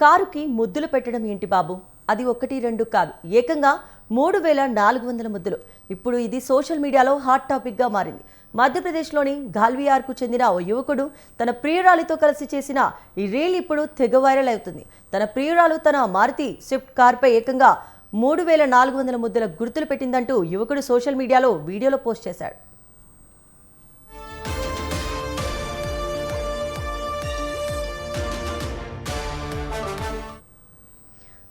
కారుకి ముద్దులు పెట్టడం ఏంటి బాబు? అది ఒకటి రెండు కాదు, ఏకంగా 3400 ముద్దులు. ఇప్పుడు ఇది సోషల్ మీడియాలో హాట్ టాపిక్గా మారింది. మధ్యప్రదేశ్లోని గాల్వియార్కు చెందిన ఓ యువకుడు తన ప్రియురాలితో కలిసి చేసిన ఈ రీల్ ఇప్పుడు తెగ వైరల్ అవుతుంది. తన ప్రియురాలు తన మారుతి స్విఫ్ట్ కార్పై ఏకంగా 3400 ముద్దుల గుర్తులు పెట్టిందంటూ యువకుడు సోషల్ మీడియాలో వీడియోలో పోస్ట్ చేశాడు.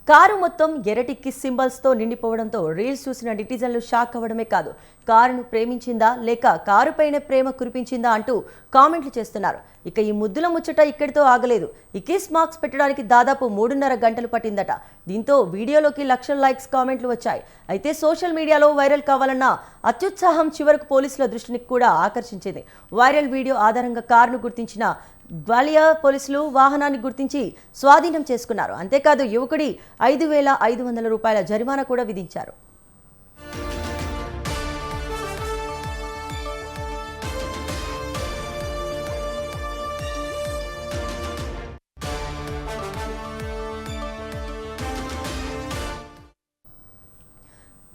కారు మొత్తం ఎర్రటి కిస్ సింబల్స్తో నిండిపోవడంతో రీల్స్ చూసిన నెటిజన్లు షాక్ అవ్వడమే కాదు, కారును ప్రేమించిందా లేక కారుపైనే ప్రేమ కురిపించిందా అంటూ కామెంట్లు చేస్తున్నారు. ఇక ఈ ముద్దుల ముచ్చట ఇక్కడితో ఆగలేదు. ఈ కిస్ మార్క్స్ పెట్టడానికి దాదాపు 3.5 గంటలు పట్టిందట. దీంతో వీడియోలోకి లక్షల లైక్స్, కామెంట్లు వచ్చాయి. అయితే సోషల్ మీడియాలో వైరల్ కావాలన్న అత్యుత్సాహం చివరకు పోలీసుల దృష్టిని కూడా ఆకర్షించింది. వైరల్ వీడియో ఆధారంగా కారును గుర్తించిన గ్వాలియర్ పోలీసులు వాహనాన్ని గుర్తించి స్వాధీనం చేసుకున్నారు. అంతేకాదు యువకుడి 5,500 రూపాయల జరిమానా కూడా విధించారు.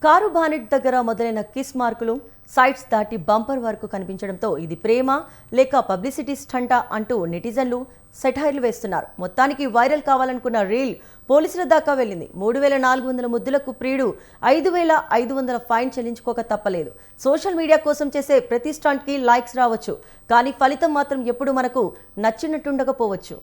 కారు బానెట్ దగ్గర మొదలైన కిస్ మార్కులు సైట్స్ దాటి బంపర్ వరకు కనిపించడంతో ఇది ప్రేమ లేక పబ్లిసిటీ స్టంటా అంటూ నెటిజన్లు సెటైర్లు వేస్తున్నారు. మొత్తానికి వైరల్ కావాలనుకున్న రీల్ పోలీసుల దాకా వెళ్ళింది. 3400 ముద్దులకు ప్రియుడు 5,500 ఫైన్ చెల్లించుకోక తప్పలేదు. సోషల్ మీడియా కోసం చేసే ప్రతి స్టంట్కి లైక్స్ రావచ్చు, కానీ ఫలితం మాత్రం ఎప్పుడు మనకు నచ్చినట్టుండకపోవచ్చు.